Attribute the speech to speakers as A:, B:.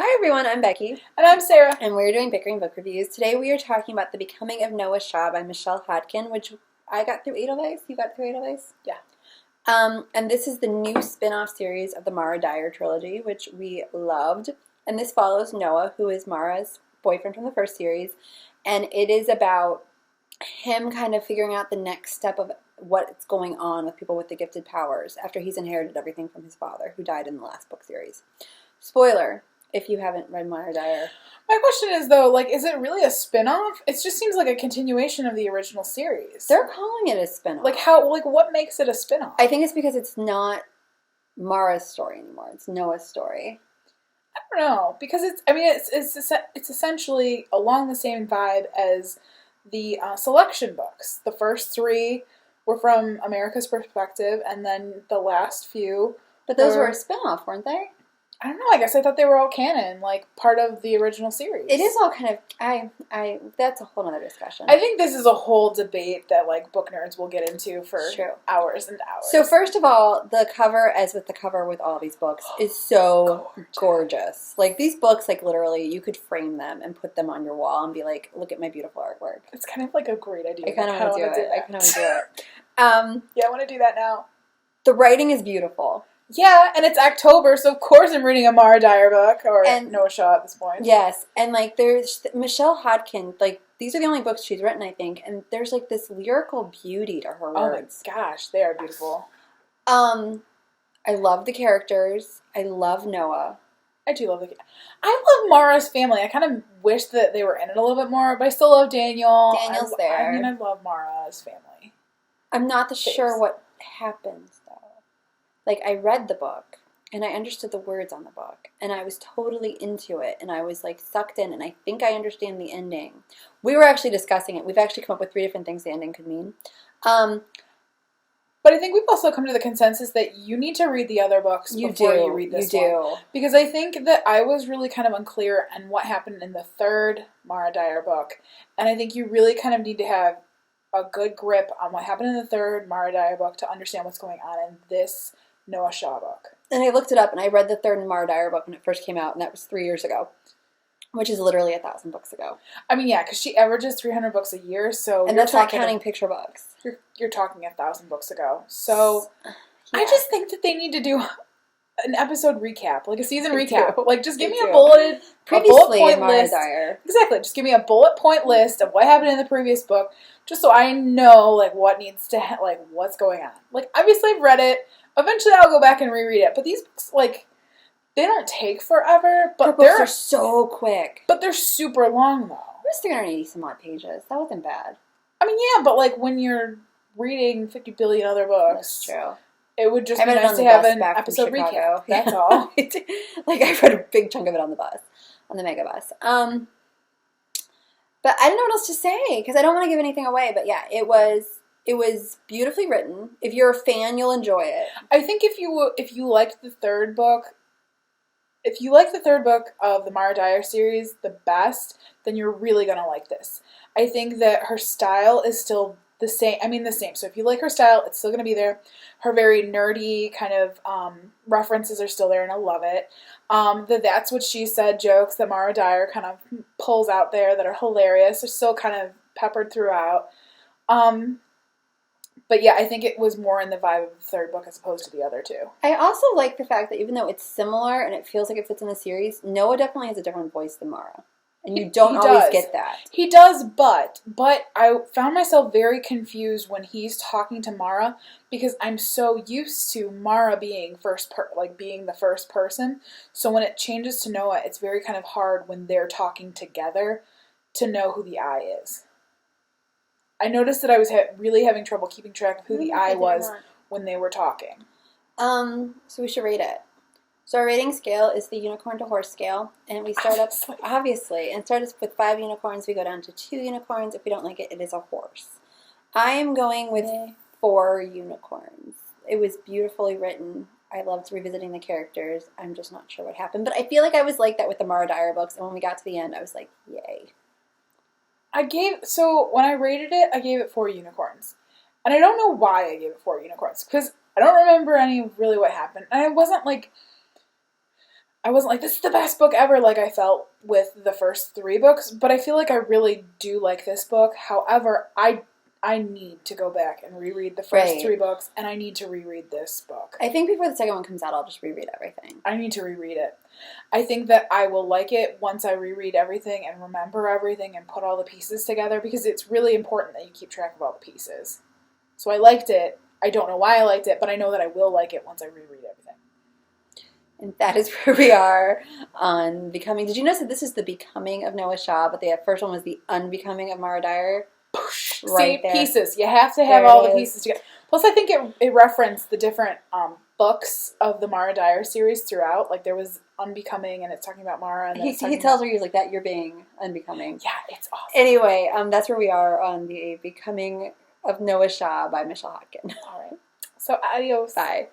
A: Hi everyone, I'm Becky.
B: And I'm Sarah.
A: And we're doing Bickering book reviews. Today we are talking about The Becoming of Noah Shah by Michelle Hodkin, which I got through Edelweiss. You got through Edelweiss?
B: Yeah.
A: And this is the new spin-off series of the Mara Dyer trilogy, which we loved. And this follows Noah, who is Mara's boyfriend from the first series. And it is about him kind of figuring out the next step of what's going on with people with the gifted powers after he's inherited everything from his father, who died in the last book series. Spoiler, if you haven't read Mara Dyer.
B: My question is, though, is it really a spin-off? It just seems like a continuation of the original series.
A: They're calling it a spin-off.
B: What makes it a spin-off?
A: I think it's because it's not Mara's story anymore. It's Noah's story.
B: I don't know, because it's essentially along the same vibe as the selection books. The first three were from America's perspective, and then the last few.
A: But those were a spin-off, weren't they?
B: I don't know. I guess I thought they were all canon, part of the original series.
A: It is all kind of. That's a whole other discussion.
B: I think this is a whole debate that book nerds will get into for hours and hours.
A: So first of all, the cover, as with the cover with all these books, is so gorgeous. These books, literally, you could frame them and put them on your wall and be like, "Look at my beautiful artwork."
B: It's kind of a great idea.
A: I kind of want to do it. I kind of want to do it.
B: Yeah, I want to do that now.
A: The writing is beautiful.
B: Yeah, and it's October, so of course I'm reading a Mara Dyer book, or Noah Shah at this point.
A: Yes, and there's Michelle Hodkin, these are the only books she's written, I think, and there's this lyrical beauty to her words.
B: Oh my gosh, they are beautiful.
A: I love the characters. I love Noah.
B: I do love I love Mara's family. I kind of wish that they were in it a little bit more, but I still love Daniel.
A: Daniel's there.
B: I love Mara's family.
A: I'm not sure what happens, though. I read the book, and I understood the words on the book, and I was totally into it, and I was, sucked in, and I think I understand the ending. We were actually discussing it. We've actually come up with 3 different things the ending could mean.
B: But I think we've also come to the consensus that you need to read the other books before you read this one. You do. Because I think that I was really kind of unclear on what happened in the third Mara Dyer book, and I think you really kind of need to have a good grip on what happened in the third Mara Dyer book to understand what's going on in this Noah Shah book. And
A: I looked it up, and I read the third Mara Dyer book when it first came out, and that was 3 years ago, which is literally 1,000 books ago.
B: I mean, yeah, because she averages 300 books a year, so
A: and that's not counting picture books.
B: You're talking 1,000 books ago. So yeah. I just think that they need to do an episode recap, a season recap. Just give me a bullet point list. Dyer. Exactly. Just give me a bullet point list of what happened in the previous book, just so I know what needs to what's going on. Obviously I've read it. Eventually I'll go back and reread it. But these books, they don't take forever. But
A: they're so quick.
B: But they're super long, though.
A: It was 380 some odd pages. That wasn't bad.
B: I mean, yeah, but when you're reading 50 billion other books.
A: That's true.
B: It would just be nice to have an episode recap. That's all.
A: I read a big chunk of it on the bus. On the mega bus. But I don't know what else to say, because I don't want to give anything away. But yeah, it was beautifully written. If you're a fan, you'll enjoy it.
B: I think if you liked the third book, of the Mara Dyer series the best, then you're really going to like this. I think that her style is still the same. So if you like her style, it's still going to be there. Her very nerdy kind of references are still there, and I love it. That's what she said jokes that Mara Dyer kind of pulls out there that are hilarious. They're still kind of peppered throughout. But yeah, I think it was more in the vibe of the third book as opposed to the other two.
A: I also like the fact that even though it's similar and it feels like it fits in the series, Noah definitely has a different voice than Mara. And you don't always get that.
B: He does, but I found myself very confused when he's talking to Mara, because I'm so used to Mara being being the first person. So when it changes to Noah, it's very kind of hard when they're talking together to know who the I is. I noticed that I was really having trouble keeping track of who the I was when they were talking.
A: So we should rate it. So our rating scale is the unicorn to horse scale, and we start obviously, and start with 5 unicorns. We go down to 2 unicorns. If we don't like it, it is a horse. I am going with 4 unicorns. It was beautifully written. I loved revisiting the characters. I'm just not sure what happened, but I feel like I was like that with the Mara Dyer books, and when we got to the end, I was like, yay.
B: When I rated it, I gave it 4 unicorns. And I don't know why I gave it 4 unicorns, because I don't remember any of really what happened. And I wasn't I wasn't like, this is the best book ever, like I felt with the first 3 books, but I feel like I really do like this book. However, I need to go back and reread the first 3 books, and I need to reread this book.
A: I think before the second one comes out, I'll just reread everything.
B: I need to reread it. I think that I will like it once I reread everything and remember everything and put all the pieces together, because it's really important that you keep track of all the pieces. So I liked it. I don't know why I liked it, but I know that I will like it once I reread everything.
A: And that is where we are on Becoming. Did you notice that this is the Becoming of Noah Shah, but the first one was the Unbecoming of Mara Dyer?
B: Right there. Pieces. You have to have all the pieces together. Plus, I think it referenced the different books of the Mara Dyer series throughout. Like, there was Unbecoming, and it's talking about Mara. And
A: he tells her, he's like, that you're being unbecoming.
B: Yeah, it's awesome.
A: Anyway, that's where we are on the Becoming of Noah Shah by Michelle Hodkin.
B: All right. So, adios.
A: Bye.